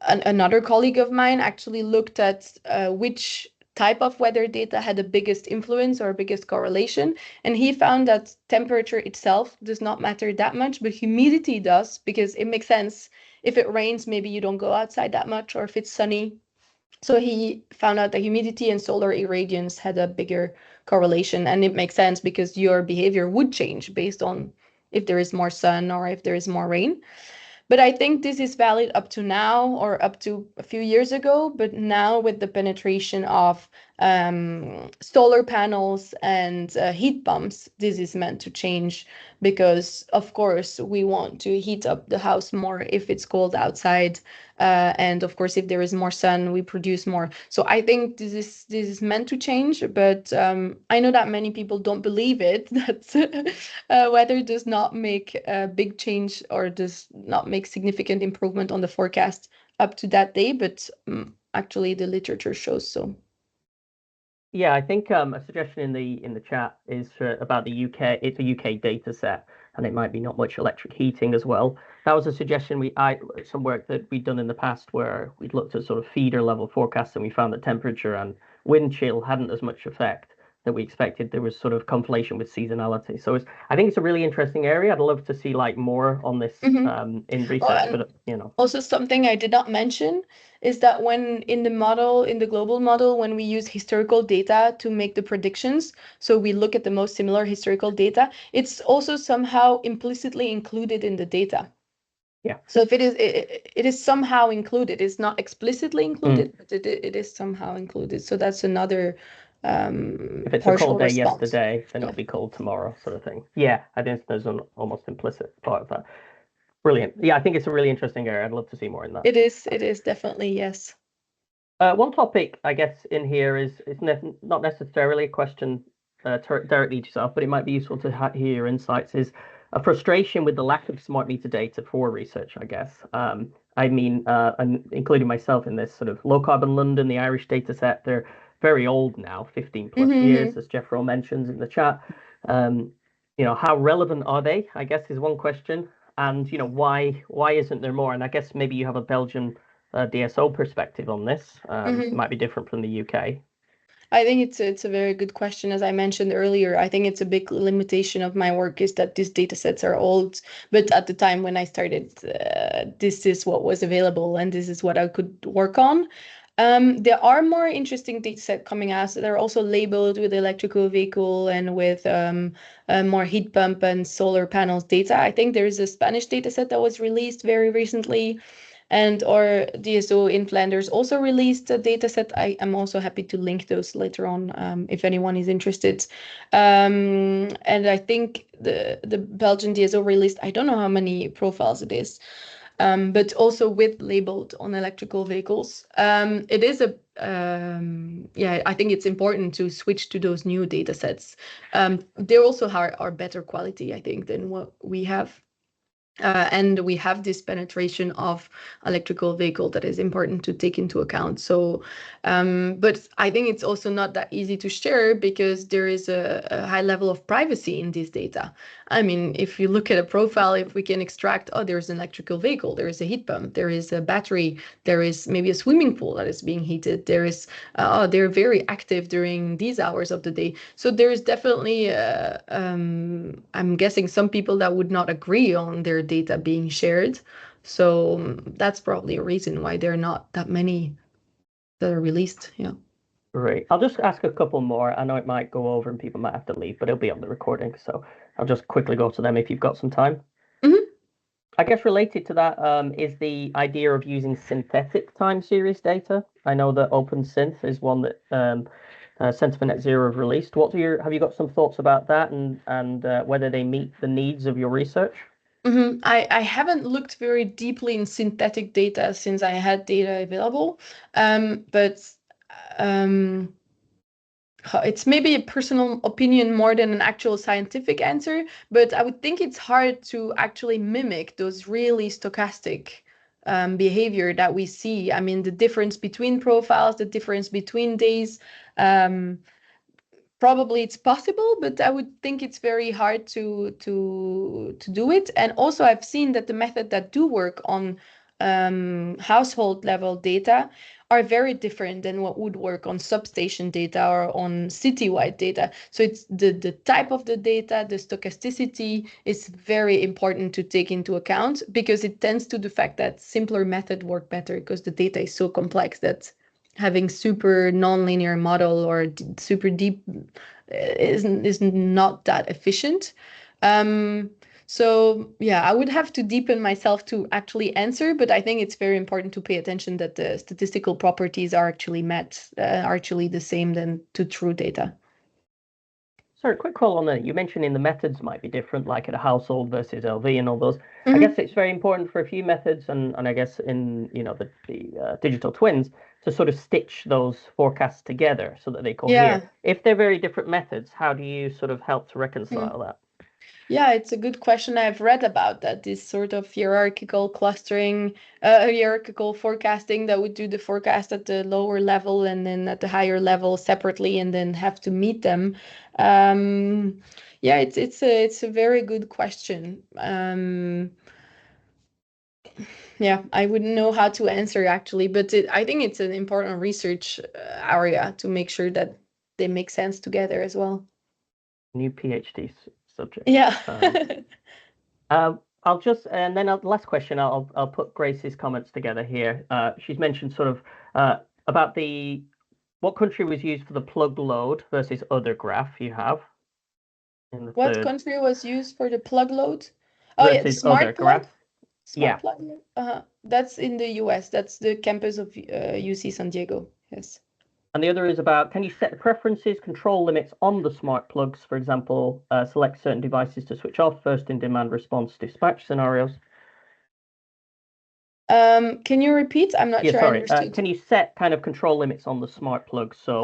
another colleague of mine actually looked at which type of weather data had the biggest influence or biggest correlation. And he found that temperature itself does not matter that much, but humidity does, because it makes sense. If it rains, maybe you don't go outside that much, or if it's sunny. So he found out that humidity and solar irradiance had a bigger correlation. And it makes sense because your behavior would change based on if there is more sun or if there is more rain. But I think this is valid up to now or up to a few years ago. But now with the penetration of solar panels and heat pumps, this is meant to change because, of course, we want to heat up the house more if it's cold outside. And of course, if there is more sun, we produce more. So I think this is meant to change. But I know that many people don't believe it, that weather does not make a big change or does not make significant improvement on the forecast up to that day, but actually the literature shows so. Yeah, I think a suggestion in the chat is about the UK. It's a UK data set, and it might be not much electric heating as well. That was a suggestion some work that we'd done in the past where we'd looked at sort of feeder level forecasts, and we found that temperature and wind chill hadn't as much effect that we expected. There was sort of conflation with seasonality. So I think it's a really interesting area. I'd love to see like more on this in research, but you know. Also, something I did not mention is that when in the global model, when we use historical data to make the predictions, so we look at the most similar historical data, it's also somehow implicitly included in the data. Yeah. So if it is somehow included, it's not explicitly included, but it is somehow included. So that's another if it's a partial cold day response. yesterday, then it'll be cold tomorrow, sort of thing. Yeah, I think there's an almost implicit part of that. Brilliant. Yeah, I think it's a really interesting area. I'd love to see more in that. It is definitely, yes. One topic, I guess, in here is not necessarily a question directly to yourself, but it might be useful to hear your insights, is a frustration with the lack of smart meter data for research, I guess. I mean, and including myself in this sort of low carbon London, the Irish data set, they're very old now, 15 plus years, as Jeffro mentions in the chat. how relevant are they? I guess is one question. And why isn't there more? And I guess maybe you have a Belgian DSO perspective on this. It might be different from the UK. I think it's a very good question. As I mentioned earlier, I think it's a big limitation of my work is that these data sets are old. But at the time when I started, this is what was available and this is what I could work on. There are more interesting data set coming out. So they're also labeled with electrical vehicle and with more heat pump and solar panels data. I think there is a Spanish data set that was released very recently. And our DSO in Flanders also released a data set. I am also happy to link those later on if anyone is interested. And I think the Belgian DSO released, I don't know how many profiles it is, but also with labeled on electrical vehicles. It is I think it's important to switch to those new data sets. They also are better quality, I think, than what we have. And we have this penetration of electrical vehicle that is important to take into account. So, but I think it's also not that easy to share because there is a high level of privacy in this data. I mean, if you look at a profile, if we can extract, oh, there's an electrical vehicle, there is a heat pump, there is a battery, there is maybe a swimming pool that is being heated, there is, they're very active during these hours of the day. So there is definitely, I'm guessing some people that would not agree on their data being shared. So that's probably a reason why there are not that many that are released. Yeah. Great. I'll just ask a couple more. I know it might go over and people might have to leave, but it'll be on the recording. So I'll just quickly go to them if you've got some time. I guess related to that is the idea of using synthetic time series data. I know that OpenSynth is one that Centre for Net Zero have released. Have you got some thoughts about that and whether they meet the needs of your research? I haven't looked very deeply in synthetic data since I had data available, but it's maybe a personal opinion more than an actual scientific answer, but I would think it's hard to actually mimic those really stochastic behavior that we see. I mean, the difference between profiles, the difference between days. Probably it's possible, but I would think it's very hard to do it. And also, I've seen that the method that do work on household level data are very different than what would work on substation data or on citywide data. So it's the type of the data, the stochasticity is very important to take into account because it tends to the fact that simpler method work better because the data is so complex that having super nonlinear model or super deep is not that efficient. So yeah, I would have to deepen myself to actually answer, but I think it's very important to pay attention that the statistical properties are actually met, are actually the same than to true data. Sorry, quick call on that. You mentioned in the methods might be different, like at a household versus LV and all those. I guess it's very important for a few methods, and I guess in the digital twins to sort of stitch those forecasts together so that they cohere. Yeah. If they're very different methods, how do you sort of help to reconcile that? Yeah, it's a good question. I've read about that, this sort of hierarchical clustering, hierarchical forecasting that would do the forecast at the lower level and then at the higher level separately and then have to meet them. Yeah, it's a very good question. Yeah, I wouldn't know how to answer actually, but I think it's an important research area to make sure that they make sense together as well. New PhD subject. Yeah. I'll just and then last question. I'll put Grace's comments together here. She's mentioned sort of about what country was used for the plug load versus other graph you have. What country was used for the plug load? Oh yeah, smart plug. Smart plug. That's in the US. That's the campus of UC San Diego. Yes. And the other is about, can you set preferences, control limits on the smart plugs? For example, select certain devices to switch off first in demand response dispatch scenarios. Can you repeat? I'm not sure I understood. Can you set kind of control limits on the smart plugs? So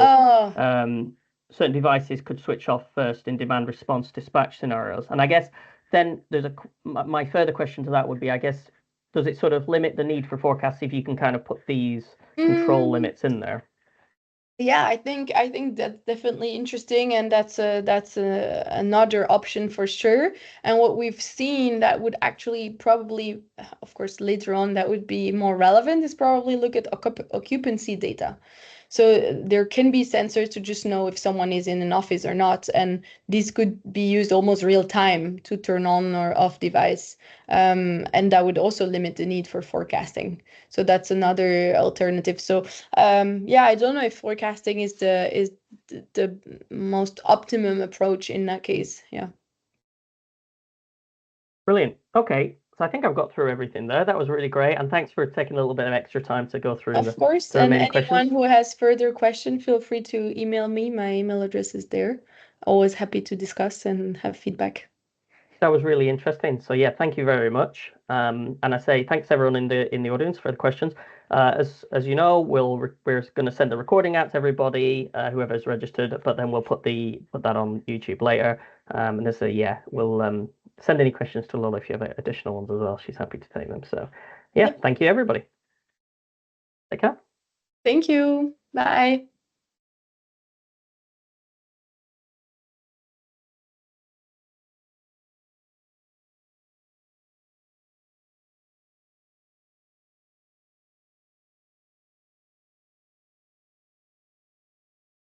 certain devices could switch off first in demand response dispatch scenarios. And I guess then my further question to that would be, I guess, does it sort of limit the need for forecasts if you can kind of put these control limits in there? Yeah, I think that's definitely interesting, and that's another option for sure. And what we've seen that would actually probably, of course, later on that would be more relevant is probably look at occupancy data. So there can be sensors to just know if someone is in an office or not, and these could be used almost real time to turn on or off device, and that would also limit the need for forecasting. So that's another alternative. So yeah, I don't know if forecasting is the most optimum approach in that case. Yeah. Brilliant. Okay, so I think I've got through everything there. That was really great, and thanks for taking a little bit of extra time to go through Of course, the and remaining questions. anyone who has further question, feel free to email me. My email address is there. Always happy to discuss and have feedback. That was really interesting. So yeah, thank you very much. And I say thanks everyone in the audience for the questions. As you know, we're going to send the recording out to everybody, whoever's registered, but then we'll put that on YouTube later. And as yeah, we'll send any questions to Lola if you have additional ones as well. She's happy to take them. So yeah, Yep. thank you everybody. Take care. Thank you. Bye.